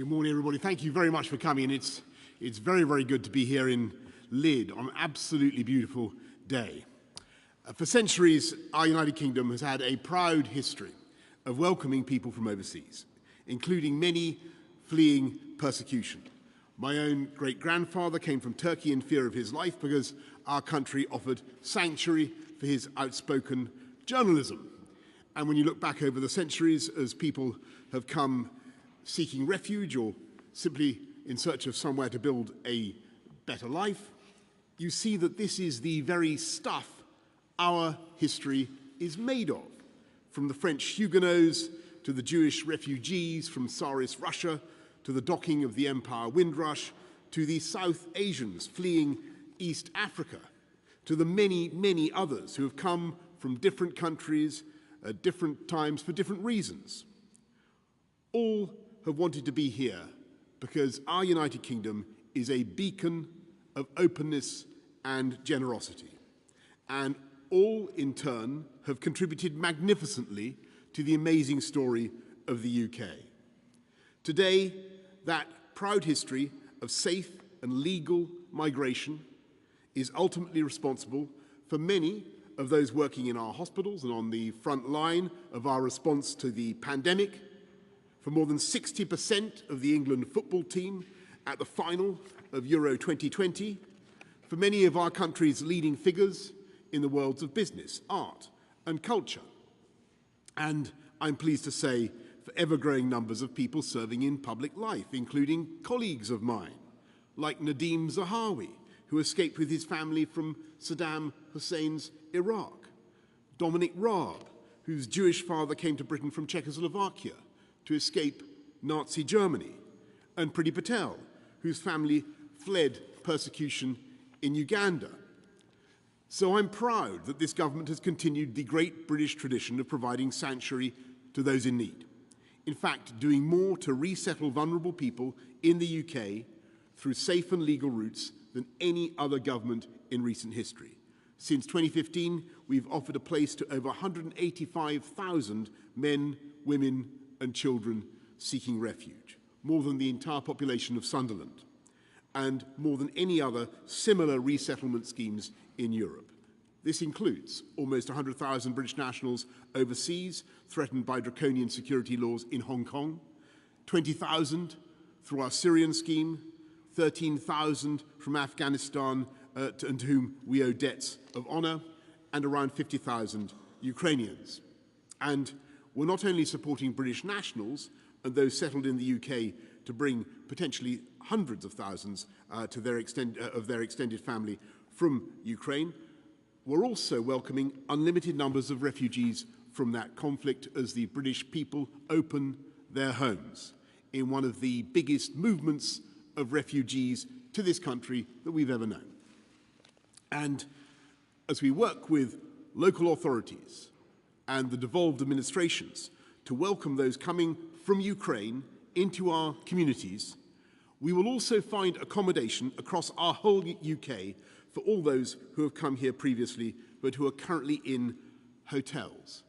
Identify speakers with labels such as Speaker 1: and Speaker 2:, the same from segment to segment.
Speaker 1: Good morning, everybody. Thank you very much for coming. It's very, very good to be here in Lyd on an absolutely beautiful day. For centuries, our United Kingdom has had a proud history of welcoming people from overseas, including many fleeing persecution. My own great-grandfather came from Turkey in fear of his life because our country offered sanctuary for his outspoken journalism. And when you look back over the centuries, as people have come seeking refuge or simply in search of somewhere to build a better life, you see that this is the very stuff our history is made of. From the French Huguenots to the Jewish refugees from Tsarist Russia, to the docking of the Empire Windrush, to the South Asians fleeing East Africa, to the many, many others who have come from different countries at different times for different reasons. All have wanted to be here because our United Kingdom is a beacon of openness and generosity. And all, in turn, have contributed magnificently to the amazing story of the UK. Today, that proud history of safe and legal migration is ultimately responsible for many of those working in our hospitals and on the front line of our response to the pandemic, for more than 60% of the England football team at the final of Euro 2020, for many of our country's leading figures in the worlds of business, art and culture, and I'm pleased to say for ever-growing numbers of people serving in public life, including colleagues of mine, like Nadim Zahawi, who escaped with his family from Saddam Hussein's Iraq, Dominic Raab, whose Jewish father came to Britain from Czechoslovakia to escape Nazi Germany, and Priti Patel, whose family fled persecution in Uganda. So I'm proud that this government has continued the great British tradition of providing sanctuary to those in need. In fact, doing more to resettle vulnerable people in the UK through safe and legal routes than any other government in recent history. Since 2015, we've offered a place to over 185,000 men, women, and children seeking refuge, more than the entire population of Sunderland, and more than any other similar resettlement schemes in Europe. This includes almost 100,000 British nationals overseas threatened by draconian security laws in Hong Kong, 20,000 through our Syrian scheme, 13,000 from Afghanistan and to whom we owe debts of honour, and around 50,000 Ukrainians. And we're not only supporting British nationals and those settled in the UK to bring potentially hundreds of thousands of their extended family from Ukraine, we're also welcoming unlimited numbers of refugees from that conflict as the British people open their homes in one of the biggest movements of refugees to this country that we've ever known. And as we work with local authorities and the devolved administrations to welcome those coming from Ukraine into our communities, we will also find accommodation across our whole UK for all those who have come here previously but who are currently in hotels,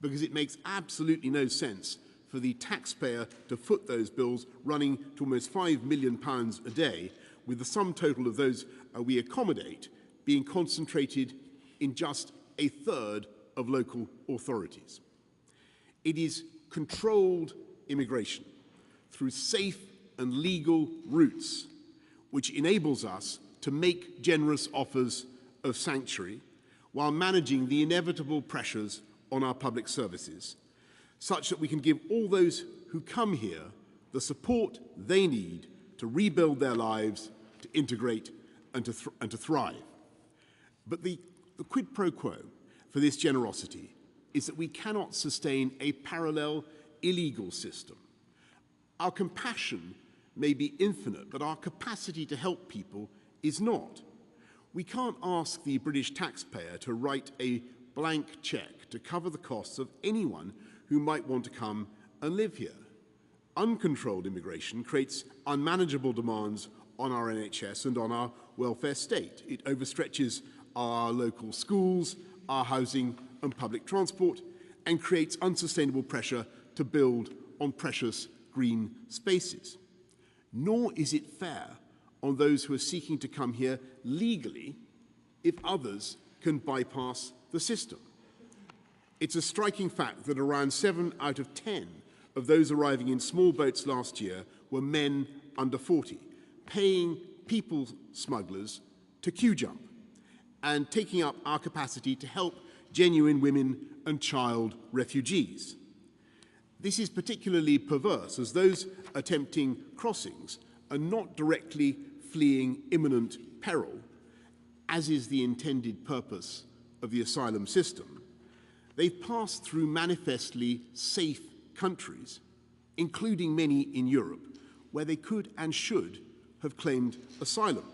Speaker 1: because it makes absolutely no sense for the taxpayer to foot those bills running to almost £5 million a day, with the sum total of those we accommodate being concentrated in just a third of local authorities. It is controlled immigration through safe and legal routes which enables us to make generous offers of sanctuary while managing the inevitable pressures on our public services, such that we can give all those who come here the support they need to rebuild their lives, to integrate and to thrive. But the quid pro quo for this generosity is that we cannot sustain a parallel illegal system. Our compassion may be infinite, but our capacity to help people is not. We can't ask the British taxpayer to write a blank cheque to cover the costs of anyone who might want to come and live here. Uncontrolled immigration creates unmanageable demands on our NHS and on our welfare state. It overstretches our local schools, our housing and public transport, and creates unsustainable pressure to build on precious green spaces. nor is it fair on those who are seeking to come here legally if others can bypass the system. It's a striking fact that around 7 out of 10 of those arriving in small boats last year were men under 40, paying people smugglers to queue jump and taking up our capacity to help genuine women and child refugees. This is particularly perverse as those attempting crossings are not directly fleeing imminent peril, as is the intended purpose of the asylum system. They've passed through manifestly safe countries, including many in Europe, where they could and should have claimed asylum.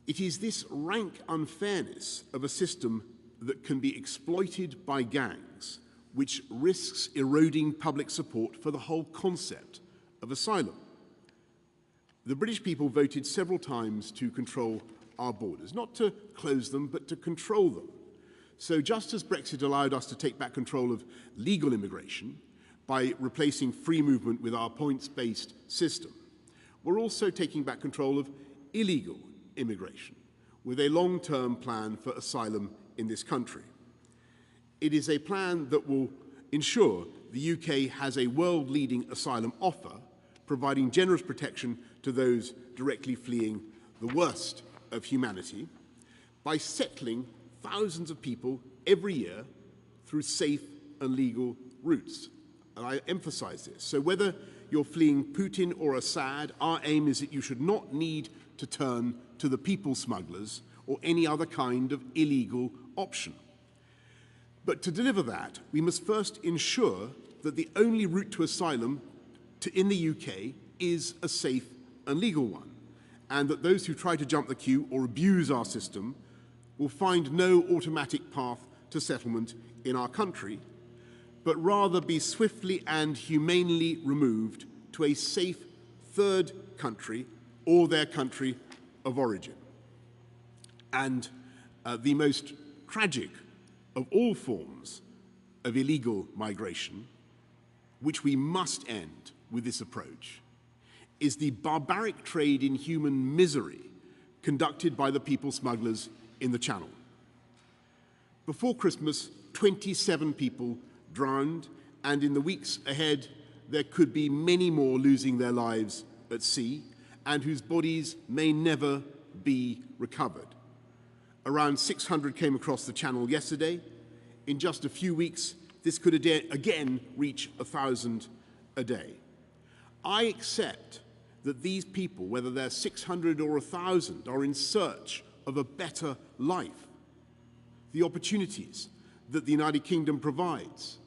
Speaker 1: It is this rank unfairness of a system that can be exploited by gangs which risks eroding public support for the whole concept of asylum. The British people voted several times to control our borders, not to close them, but to control them. So just as Brexit allowed us to take back control of legal immigration by replacing free movement with our points-based system, we're also taking back control of illegal immigration with a long-term plan for asylum in this country. It is a plan that will ensure the UK has a world-leading asylum offer, providing generous protection to those directly fleeing the worst of humanity by settling thousands of people every year through safe and legal routes. And I emphasize this. So whether you're fleeing Putin or Assad, our aim is that you should not need to turn to the people smugglers or any other kind of illegal option. But to deliver that, we must first ensure that the only route to asylum in the UK is a safe and legal one, and that those who try to jump the queue or abuse our system will find no automatic path to settlement in our country, but rather be swiftly and humanely removed to a safe third country or their country of origin. And the most tragic of all forms of illegal migration, which we must end with this approach, is the barbaric trade in human misery conducted by the people smugglers in the Channel. Before Christmas, 27 people drowned, and in the weeks ahead, there could be many more losing their lives at sea and whose bodies may never be recovered. Around 600 came across the Channel yesterday. In just a few weeks, this could again reach 1,000 a day. I accept that these people, whether they're 600 or 1,000, are in search of a better life, the opportunities that the United Kingdom provides,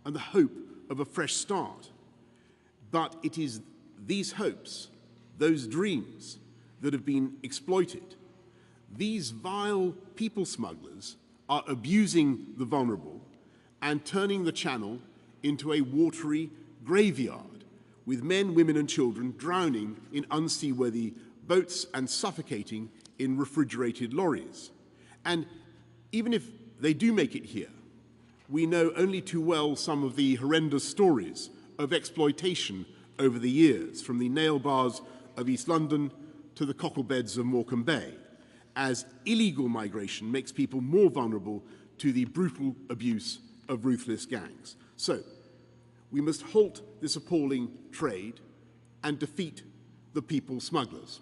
Speaker 1: and the hope of a fresh start. But it is these hopes, those dreams, that have been exploited. These vile people smugglers are abusing the vulnerable and turning the Channel into a watery graveyard, with men, women and children drowning in unseaworthy boats and suffocating in refrigerated lorries. And even if they do make it here, we know only too well some of the horrendous stories of exploitation over the years, from the nail bars of East London to the cocklebeds of Morecambe Bay, as illegal migration makes people more vulnerable to the brutal abuse of ruthless gangs. So, we must halt this appalling trade and defeat the people smugglers.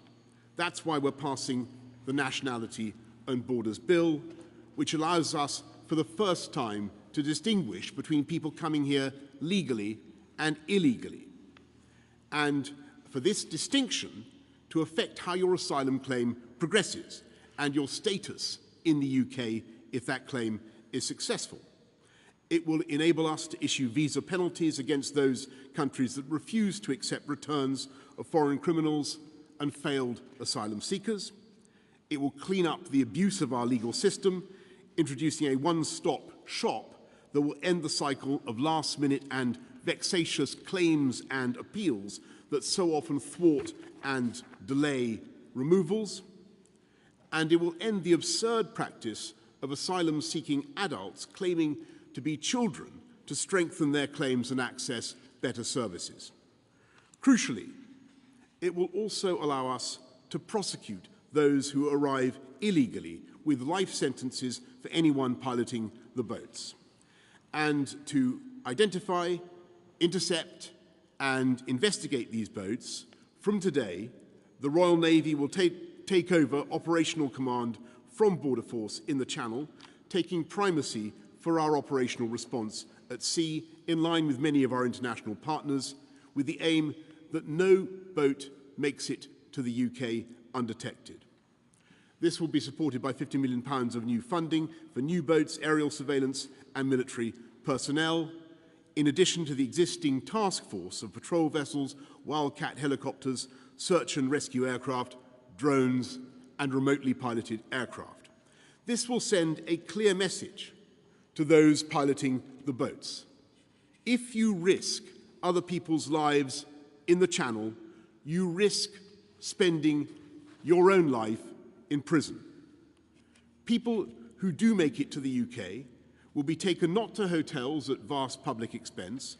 Speaker 1: That's why we're passing the Nationality and Borders Bill, which allows us for the first time to distinguish between people coming here legally and illegally, and for this distinction to affect how your asylum claim progresses and your status in the UK if that claim is successful. It will enable us to issue visa penalties against those countries that refuse to accept returns of foreign criminals and failed asylum seekers. It will clean up the abuse of our legal system, introducing a one-stop shop that will end the cycle of last-minute and vexatious claims and appeals that so often thwart and delay removals. And it will end the absurd practice of asylum-seeking adults claiming to be children to strengthen their claims and access better services. Crucially, It will also allow us to prosecute those who arrive illegally with life sentences for anyone piloting the boats, and to identify, intercept, and investigate these boats. From today, the Royal Navy will take over operational command from Border Force in the Channel, taking primacy for our operational response at sea, in line with many of our international partners, with the aim that no boat makes it to the UK undetected. This will be supported by £50 million of new funding for new boats, aerial surveillance and military personnel, in addition to the existing task force of patrol vessels, Wildcat helicopters, search and rescue aircraft, drones and remotely piloted aircraft. This will send a clear message to those piloting the boats. If you risk other people's lives in the Channel, you risk spending your own life in prison. People who do make it to the UK will be taken not to hotels at vast public expense.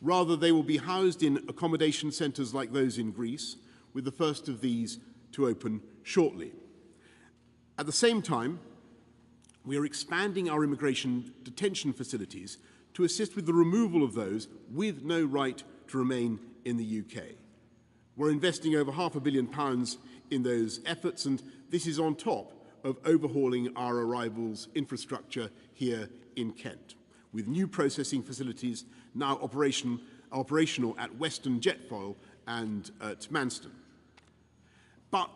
Speaker 1: Rather, they will be housed in accommodation centres like those in Greece, with the first of these to open shortly. At the same time, we are expanding our immigration detention facilities to assist with the removal of those with no right to remain in the UK. We're investing over £500 million in those efforts, and this is on top of overhauling our arrivals infrastructure here in Kent, with new processing facilities now operational at Western Jetfoil and at Manston. But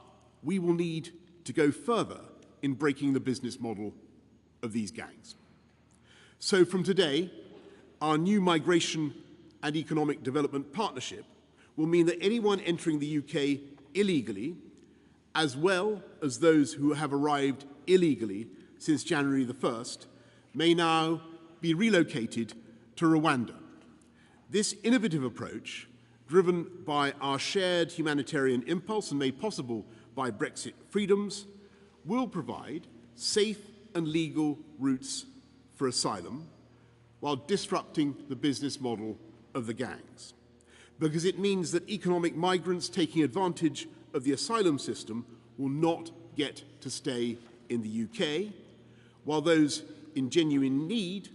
Speaker 1: we will need to go further in breaking the business model of these gangs. So from today, our new migration and economic development partnership will mean that anyone entering the UK illegally, as well as those who have arrived illegally since January the 1st, may now be relocated to Rwanda. This innovative approach, driven by our shared humanitarian impulse and made possible by Brexit freedoms, will provide safe and legal routes for asylum while disrupting the business model of the gangs. Because it means that economic migrants taking advantage of the asylum system will not get to stay in the UK, while those in genuine need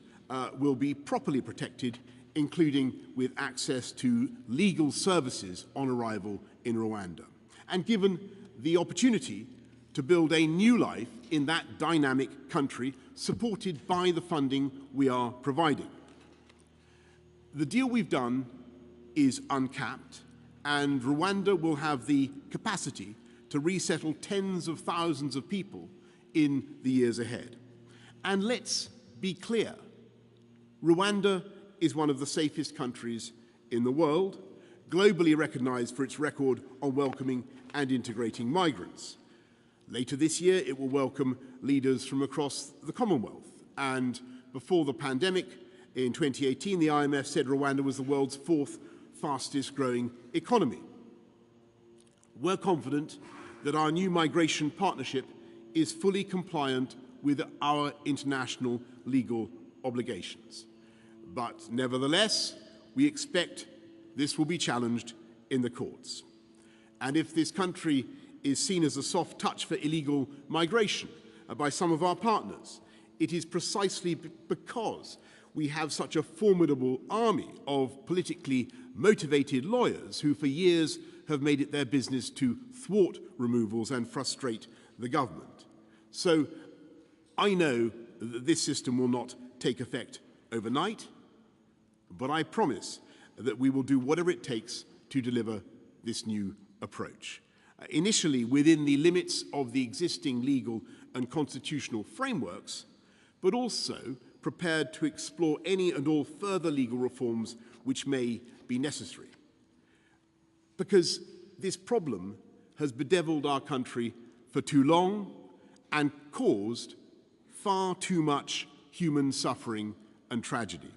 Speaker 1: will be properly protected, including with access to legal services on arrival in Rwanda, and given the opportunity to build a new life in that dynamic country, supported by the funding we are providing. The deal we've done is uncapped, and Rwanda will have the capacity to resettle tens of thousands of people in the years ahead. And let's be clear, Rwanda is one of the safest countries in the world, globally recognized for its record on welcoming and integrating migrants. Later this year, it will welcome leaders from across the Commonwealth. And before the pandemic, in 2018, the IMF said Rwanda was the world's 4th fastest growing economy. We're confident that our new migration partnership is fully compliant with our international legal obligations. But nevertheless, we expect this will be challenged in the courts. And if this country is seen as a soft touch for illegal migration by some of our partners, it is precisely because we have such a formidable army of politically motivated lawyers who for years have made it their business to thwart removals and frustrate the government. So I know that this system will not take effect overnight, but I promise that we will do whatever it takes to deliver this new approach. Initially within the limits of the existing legal and constitutional frameworks, but also prepared to explore any and all further legal reforms which may be necessary. Because this problem has bedeviled our country for too long and caused far too much human suffering and tragedy.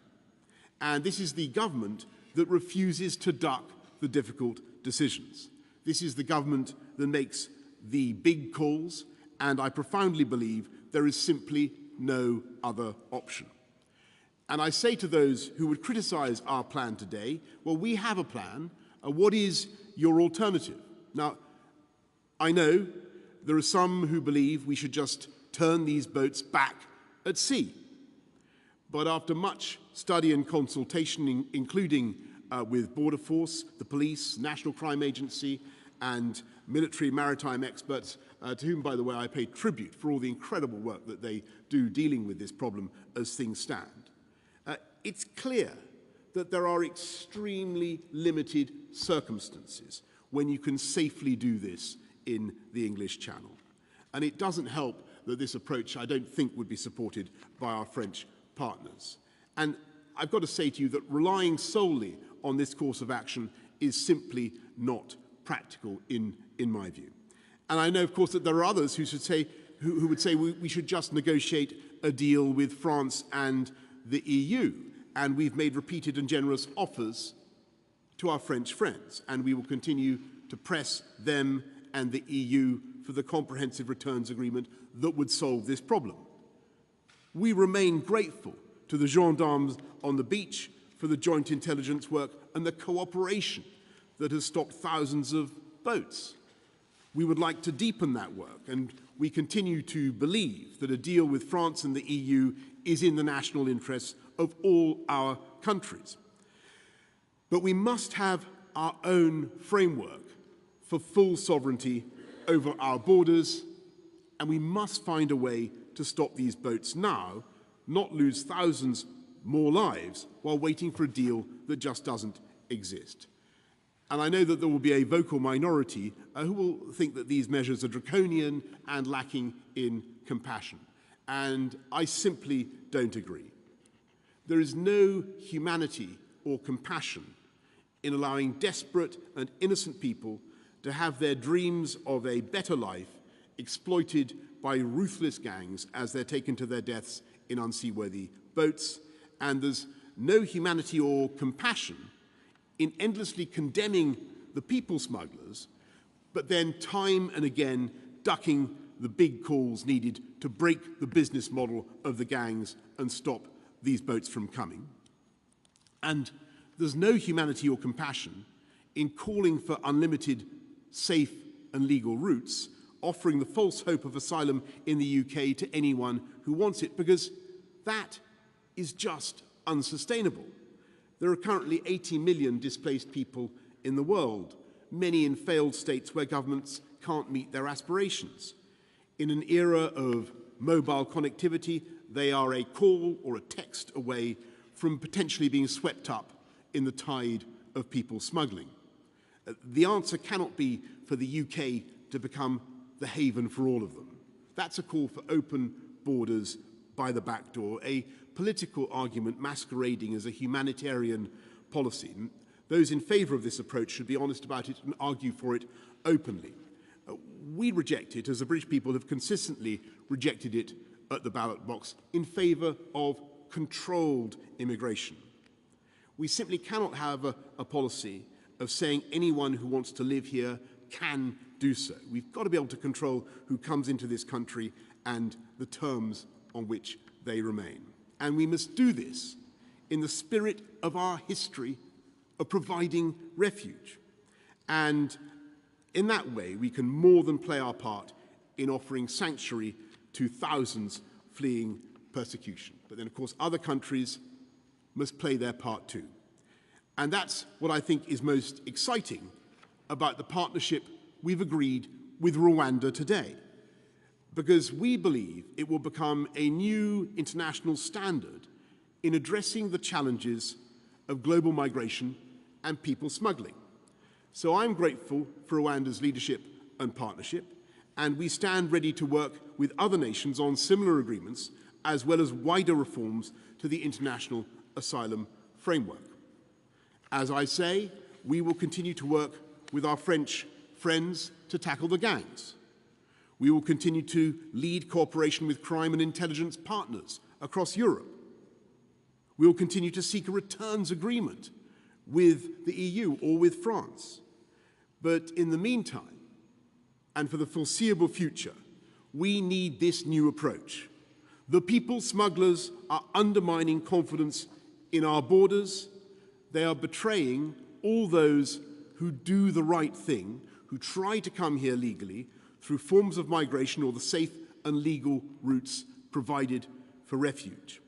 Speaker 1: And this is the government that refuses to duck the difficult decisions. This is the government that makes the big calls, and I profoundly believe there is simply no other option. And I say to those who would criticize our plan today, well, we have a plan. What is your alternative? Now, I know there are some who believe we should just turn these boats back at sea. But after much study and consultation, including with Border Force, the police, National Crime Agency, and military maritime experts, to whom, by the way, I pay tribute for all the incredible work that they do dealing with this problem as things stand, it's clear that there are extremely limited circumstances when you can safely do this in the English Channel. And it doesn't help that this approach, I don't think, would be supported by our French partners. And I've got to say to you that relying solely on this course of action is simply not practical in my view. And I know, of course, that there are others who would say we should just negotiate a deal with France and the EU. And we've made repeated and generous offers to our French friends, and we will continue to press them and the EU for the comprehensive returns agreement that would solve this problem. We remain grateful to the gendarmes on the beach for the joint intelligence work and the cooperation that has stopped thousands of boats. We would like to deepen that work, and we continue to believe that a deal with France and the EU is in the national interests of all our countries. But we must have our own framework for full sovereignty over our borders, and we must find a way to stop these boats now, not lose thousands more lives while waiting for a deal that just doesn't exist. And I know that there will be a vocal minority who will think that these measures are draconian and lacking in compassion. And I simply don't agree. There is no humanity or compassion in allowing desperate and innocent people to have their dreams of a better life exploited by ruthless gangs as they're taken to their deaths in unseaworthy boats. And there's no humanity or compassion in endlessly condemning the people smugglers, but then time and again ducking the big calls needed to break the business model of the gangs and stop these boats from coming. And there's no humanity or compassion in calling for unlimited, safe and legal routes, offering the false hope of asylum in the UK to anyone who wants it, because that is just unsustainable. There are currently 80 million displaced people in the world, many in failed states where governments can't meet their aspirations. In an era of mobile connectivity, they are a call or a text away from potentially being swept up in the tide of people smuggling. The answer cannot be for the UK to become the haven for all of them. That's a call for open borders by the back door, a political argument masquerading as a humanitarian policy. Those in favour of this approach should be honest about it and argue for it openly. We reject it, as the British people have consistently rejected it at the ballot box, in favour of controlled immigration. We simply cannot have a policy of saying anyone who wants to live here can do so. We've got to be able to control who comes into this country and the terms on which they remain. And we must do this in the spirit of our history of providing refuge. And in that way, we can more than play our part in offering sanctuary to thousands fleeing persecution. But then, of course, other countries must play their part too. And that's what I think is most exciting about the partnership we've agreed with Rwanda today, because we believe it will become a new international standard in addressing the challenges of global migration and people smuggling. So I'm grateful for Rwanda's leadership and partnership, and we stand ready to work with other nations on similar agreements, as well as wider reforms to the international asylum framework. As I say, we will continue to work with our French friends to tackle the gangs. We will continue to lead cooperation with crime and intelligence partners across Europe. We will continue to seek a returns agreement with the EU or with France. But in the meantime, and for the foreseeable future, we need this new approach. The people smugglers are undermining confidence in our borders. They are betraying all those who do the right thing, who try to come here legally through forms of migration or the safe and legal routes provided for refuge.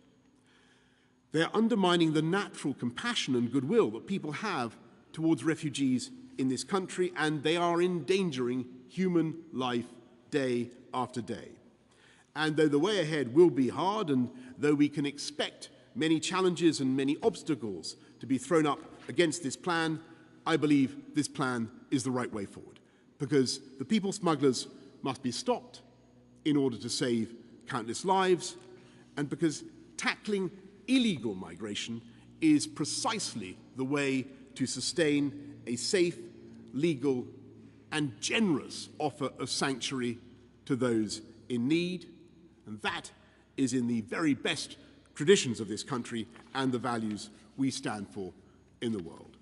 Speaker 1: They are undermining the natural compassion and goodwill that people have towards refugees in this country, and they are endangering human life day after day. And though the way ahead will be hard, and though we can expect many challenges and many obstacles to be thrown up against this plan, I believe this plan is the right way forward, because the people smugglers must be stopped in order to save countless lives, and because tackling illegal migration is precisely the way to sustain a safe, legal, and generous offer of sanctuary to those in need. And that is in the very best traditions of this country and the values we stand for in the world.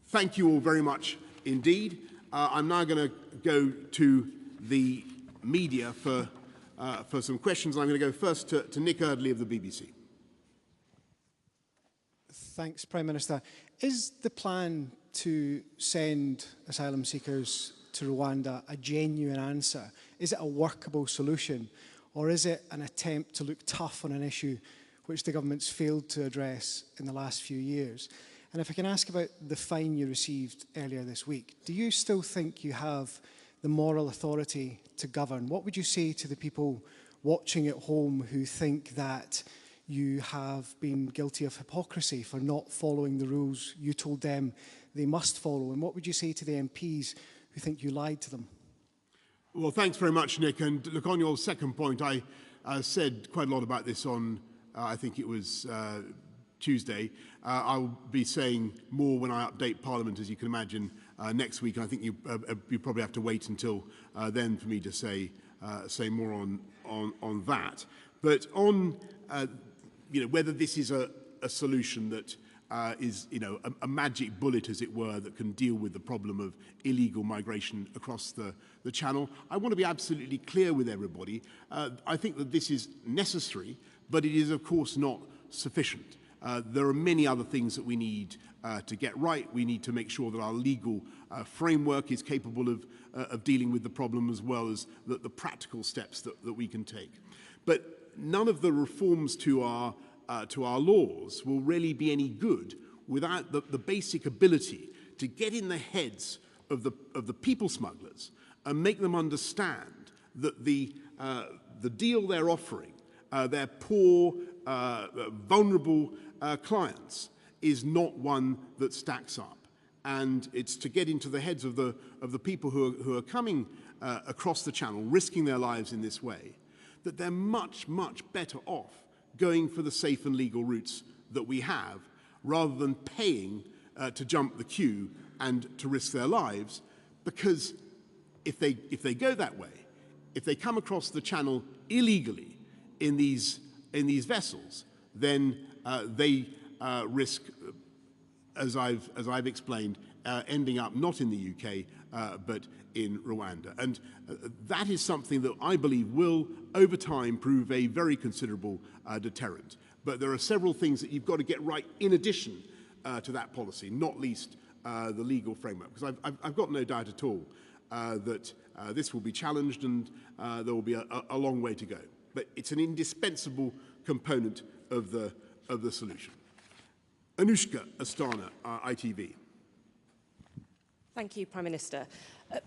Speaker 1: Thank you all very much indeed. I'm now going to go to the media for some questions. I'm going to go first to Nick Eardley of the BBC.
Speaker 2: Thanks, Prime Minister. Is the plan to send asylum seekers to Rwanda a genuine answer? Is it a workable solution? Or is it an attempt to look tough on an issue which the government's failed to address in the last few years? And if I can ask about the fine you received earlier this week, do you still think you have the moral authority to govern? What would you say to the people watching at home who think that you have been guilty of hypocrisy for not following the rules you told them they must follow? And what would you say to the MPs who think you lied to them?
Speaker 1: Well, thanks very much, Nick. And look, on your second point, I said quite a lot about this on, I think it was Tuesday. I'll be saying more when I update Parliament, as you can imagine, next week. I think you probably have to wait until then for me to say more on that. But on whether this is a solution that is a magic bullet, as it were, that can deal with the problem of illegal migration across the Channel, I want to be absolutely clear with everybody. I think that this is necessary, but it is, of course, not sufficient. There are many other things that we need to get right. We need to make sure that our legal framework is capable of dealing with the problem, as well as the practical steps that we can take. But none of the reforms to our laws will really be any good without the basic ability to get in the heads of the people smugglers and make them understand that the deal they're offering their poor, vulnerable clients is not one that stacks up. And it's to get into the heads of the people who are coming across the Channel, risking their lives in this way, that they're much, much better off going for the safe and legal routes that we have, rather than paying to jump the queue and to risk their lives. Because if they go that way, if they come across the Channel illegally in these vessels, then they risk, as I've explained, ending up not in the UK but in Rwanda. And that is something that I believe will, over time, prove a very considerable deterrent. But there are several things that you've got to get right in addition to that policy, not least the legal framework. Because I've got no doubt at all that this will be challenged, and there will be a long way to go. But it's an indispensable component of the solution. Anushka Astana, ITV.
Speaker 3: Thank you, Prime Minister.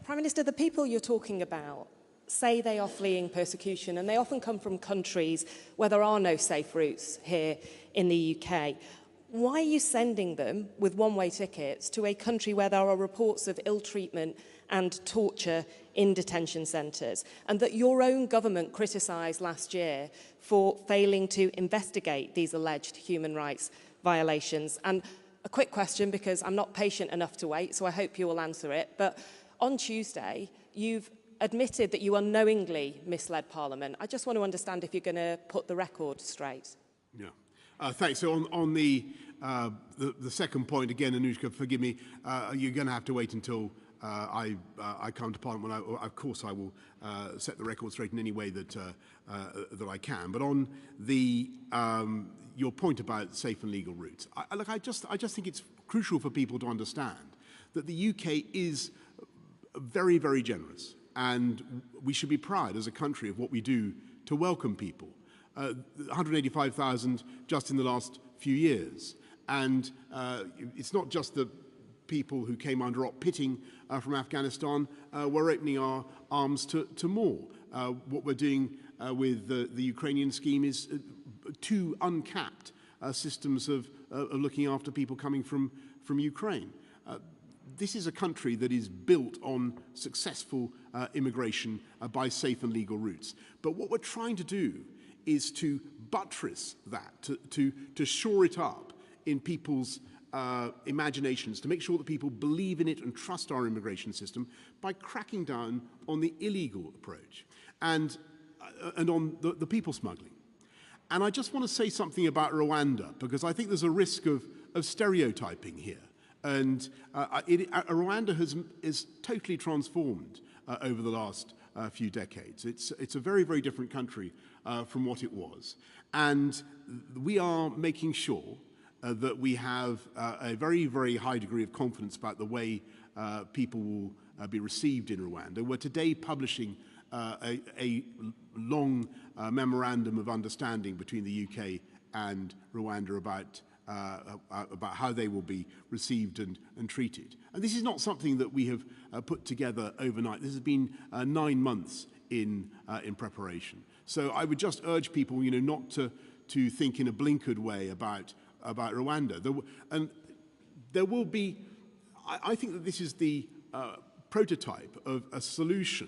Speaker 3: Prime Minister, the people you're talking about say they are fleeing persecution, and they often come from countries where there are no safe routes here in the UK. Why are you sending them with one-way tickets to a country where there are reports of ill treatment and torture in detention centres, and that your own government criticised last year for failing to investigate these alleged human rights violations? And a quick question, because I'm not patient enough to wait, so I hope you will answer it. But on Tuesday, you've admitted that you unknowingly misled Parliament. I just want to understand if you're going to put the record straight. Yeah.
Speaker 1: Thanks. So on the second point, again, Anushka, forgive me, you're going to have to wait until I come to Parliament. Of course, I will set the record straight in any way that I can. But on the your point about safe and legal routes, I just think it's crucial for people to understand that the UK is very, very generous. And we should be proud as a country of what we do to welcome people. 185,000 just in the last few years. And it's not just the people who came under op pitting from Afghanistan. We're opening our arms to more. What we're doing with the Ukrainian scheme is two uncapped systems of looking after people coming from Ukraine. This is a country that is built on successful immigration by safe and legal routes. But what we're trying to do is to buttress that, to shore it up in people's imaginations, to make sure that people believe in it and trust our immigration system by cracking down on the illegal approach and on the people smuggling. And I just want to say something about Rwanda, because I think there's a risk of stereotyping here. And Rwanda is totally transformed over the last few decades. It's a very, very different country from what it was. And we are making sure that we have a very, very high degree of confidence about the way people will be received in Rwanda. We're today publishing a long memorandum of understanding between the UK and Rwanda about how they will be received and treated. And this is not something that we have put together overnight. This has been 9 months in preparation. So I would just urge people, not to think in a blinkered way about Rwanda. There will be, I think that this is the prototype of a solution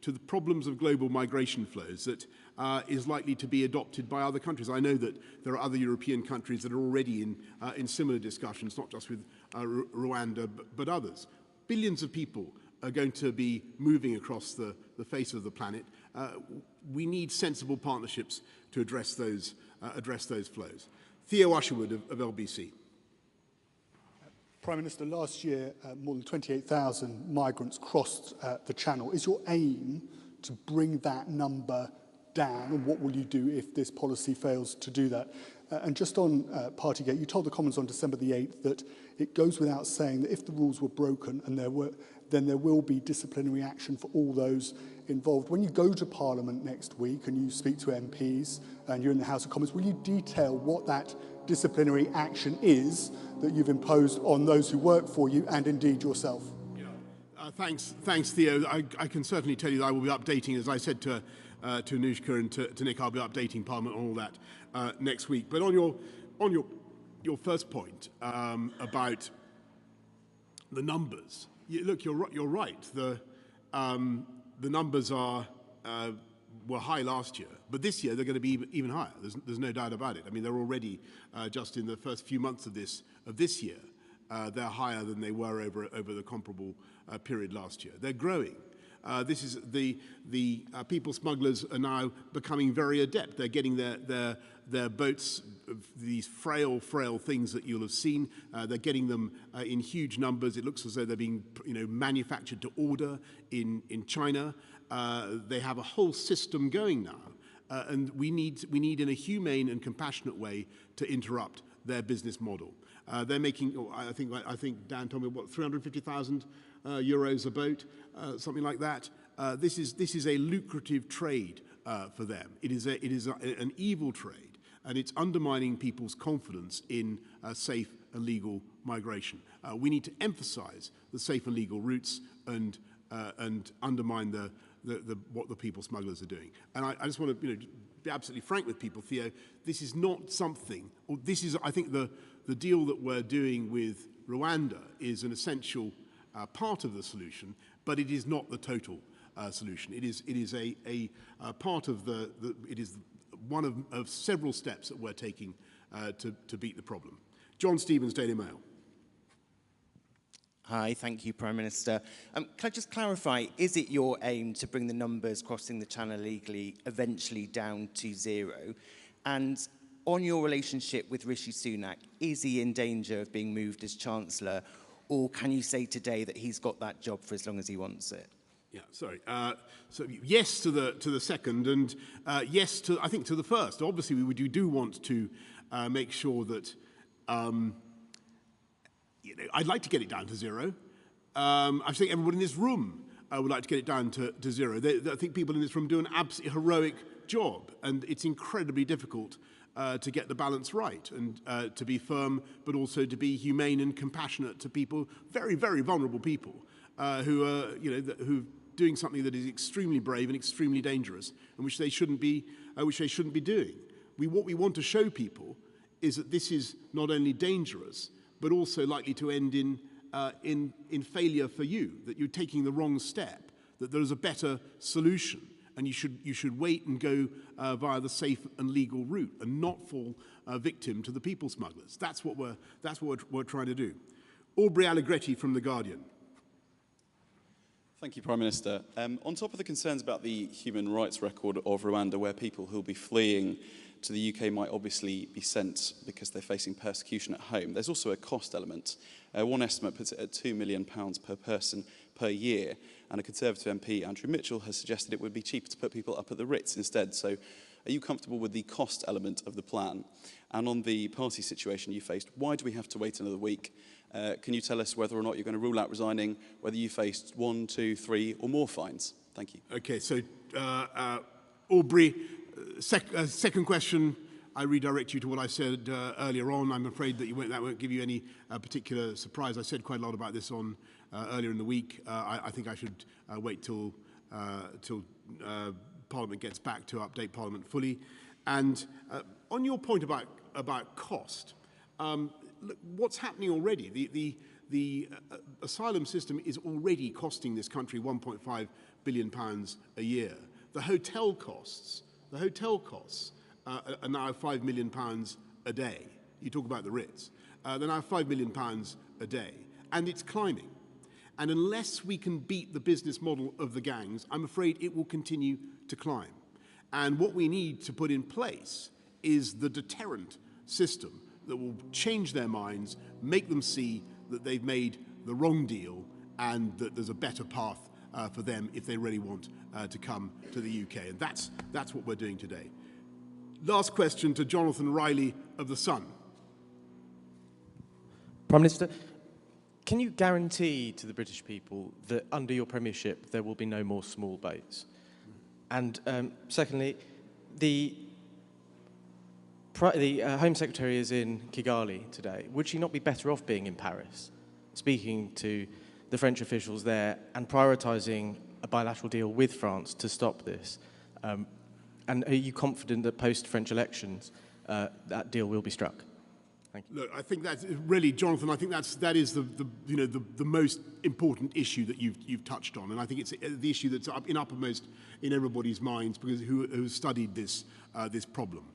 Speaker 1: to the problems of global migration flows that is likely to be adopted by other countries. I know that there are other European countries that are already in similar discussions, not just with Rwanda, but others. Billions of people are going to be moving across the face of the planet. We need sensible partnerships to address those flows. Theo Usherwood of LBC.
Speaker 4: Prime Minister, last year more than 28,000 migrants crossed the Channel. Is your aim to bring that number down, and what will you do if this policy fails to do that? And just on Partygate, you told the Commons on December the 8th that it goes without saying that if the rules were broken, and then there will be disciplinary action for all those involved. When you go to Parliament next week and you speak to MPs and you're in the House of Commons, will you detail what that disciplinary action is that you've imposed on those who work for you and indeed yourself?
Speaker 1: Thanks, Theo. I can certainly tell you that I will be updating, as I said to Anushka and to Nick, I'll be updating Parliament on all that next week. But on your first point about the numbers, look, you're right. The numbers were high last year, but this year they're going to be even higher. There's no doubt about it. I mean, they're already just in the first few months of this year, they're higher than they were over the comparable period last year. They're growing. This is the people smugglers are now becoming very adept. They're getting their boats, these frail things that you'll have seen. They're getting them in huge numbers. It looks as though they're being manufactured to order in China. They have a whole system going now, and we need in a humane and compassionate way to interrupt their business model. They're making, I think Dan told me, what, 350,000 euros a boat, something like that. This is a lucrative trade for them. It is an evil trade, and it's undermining people's confidence in safe and legal migration. We need to emphasize the safe and legal routes and undermine what the people smugglers are doing. And I just want to be absolutely frank with people, Theo. This is not something, or this is, I think, the deal that we're doing with Rwanda is an essential part of the solution, but it is not the total solution. It is a part of it is one of several steps that we're taking to beat the problem. John Stevens, Daily Mail.
Speaker 5: Hi, thank you, Prime Minister. Can I just clarify, is it your aim to bring the numbers crossing the Channel illegally eventually down to 0? And on your relationship with Rishi Sunak, is he in danger of being moved as Chancellor, or can you say today that he's got that job for as long as he wants it?
Speaker 1: Yeah, sorry. So yes to the second, and yes to, I think, to the first. Obviously, we do want to make sure that I'd like to get it down to 0. I think everybody in this room would like to get it down to zero. I think people in this room do an absolutely heroic job, and it's incredibly difficult to get the balance right and to be firm, but also to be humane and compassionate to people, very, very vulnerable people who are, who doing something that is extremely brave and extremely dangerous, and which they shouldn't be doing. What we want to show people is that this is not only dangerous, but also likely to end in failure for you, that you're taking the wrong step, that there is a better solution, and you should wait and go via the safe and legal route and not fall victim to the people smugglers. That's what we're trying to do. Aubrey Allegretti from The Guardian.
Speaker 6: Thank you, Prime Minister. On top of the concerns about the human rights record of Rwanda, where people who will be fleeing to the UK might obviously be sent because they're facing persecution at home, there's also a cost element. One estimate puts it at £2 million per person per year, and a Conservative MP, Andrew Mitchell, has suggested it would be cheaper to put people up at the Ritz instead. So are you comfortable with the cost element of the plan? And on the party situation you faced, why do we have to wait another week? Can you tell us whether or not you're going to rule out resigning, whether you faced 1, 2, 3 or more fines? Thank you.
Speaker 1: Okay, so Aubrey, second question, I redirect you to what I said earlier on. I'm afraid that that won't give you any particular surprise. I said quite a lot about this on earlier in the week. I think I should wait till Parliament gets back to update Parliament fully. And on your point about cost, look, what's happening already? The asylum system is already costing this country £1.5 billion a year. The hotel costs are now £5 million a day. You talk about the Ritz. They're now £5 million a day, and it's climbing. And unless we can beat the business model of the gangs, I'm afraid it will continue to climb. And what we need to put in place is the deterrent system that will change their minds, make them see that they've made the wrong deal and that there's a better path for them if they really want to come to the UK. And that's what we're doing today. Last question to Jonathan Riley of The Sun.
Speaker 7: Prime Minister, can you guarantee to the British people that under your premiership there will be no more small boats? And secondly, the Home Secretary is in Kigali today. Would she not be better off being in Paris, speaking to the French officials there and prioritising a bilateral deal with France to stop this? And are you confident that post-French elections that deal will be struck? Thank you.
Speaker 1: Look, I think that's really, Jonathan. I think that is the most important issue that you've touched on, and I think it's the issue that's uppermost in everybody's minds because who studied this problem.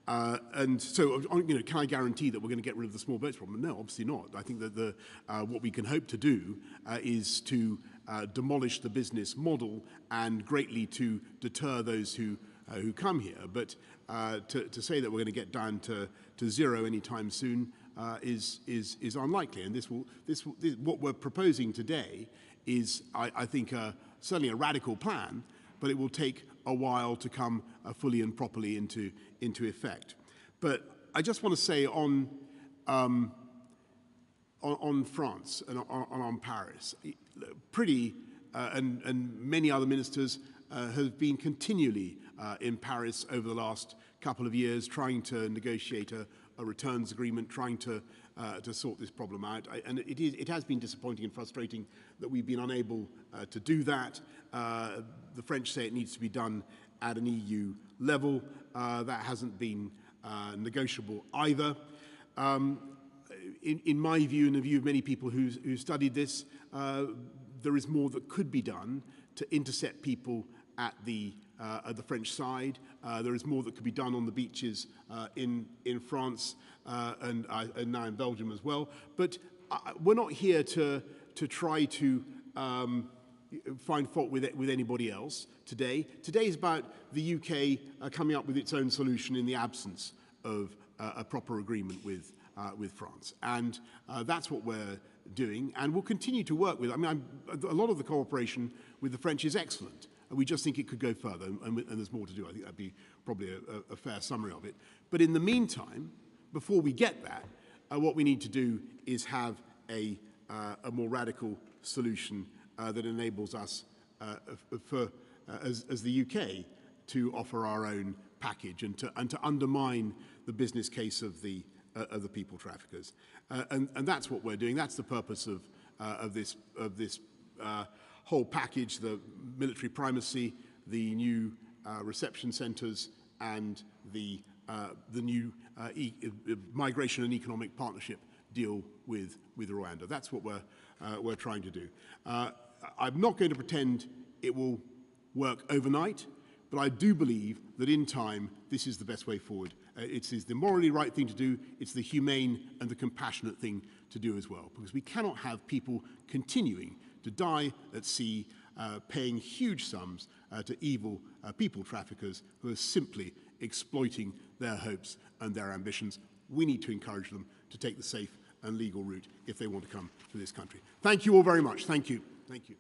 Speaker 1: And so, can I guarantee that we're going to get rid of the small boats problem? No, obviously not. I think that what we can hope to do is to demolish the business model and greatly to deter those who come here. But to say that we're going to get down to zero anytime soon is unlikely. And what we're proposing today is, I think, certainly a radical plan, but it will take a while to come fully and properly into effect. But I just want to say on France and on Paris, and many other ministers have been continually in Paris over the last couple of years, trying to negotiate a returns agreement, trying to sort this problem out. And it has been disappointing and frustrating that we've been unable to do that. The French say it needs to be done at an EU level. That hasn't been negotiable either. In my view, and the view of many people who studied this, there is more that could be done to intercept people at the French side. There is more that could be done on the beaches in France and now in Belgium as well. But we're not here to try to find fault with anybody else today. Today is about the UK coming up with its own solution in the absence of a proper agreement with France. And that's what we're doing, and we'll continue to work with. I mean, a lot of the cooperation with the French is excellent. We just think it could go further, and there's more to do. I think that'd be probably a fair summary of it. But in the meantime, before we get that, what we need to do is have a more radical solution that enables us, as the UK, to offer our own package and to undermine the business case of the people traffickers. And that's what we're doing. That's the purpose of this whole package: the military primacy, the new reception centres, and the new migration and economic partnership deal with Rwanda. That's what we're trying to do. I'm not going to pretend it will work overnight, but I do believe that in time this is the best way forward. It is the morally right thing to do. It's the humane and the compassionate thing to do as well, because we cannot have people continuing to die at sea, paying huge sums to evil people traffickers who are simply exploiting their hopes and their ambitions. We need to encourage them to take the safe and legal route if they want to come to this country. Thank you all very much. Thank you. Thank you.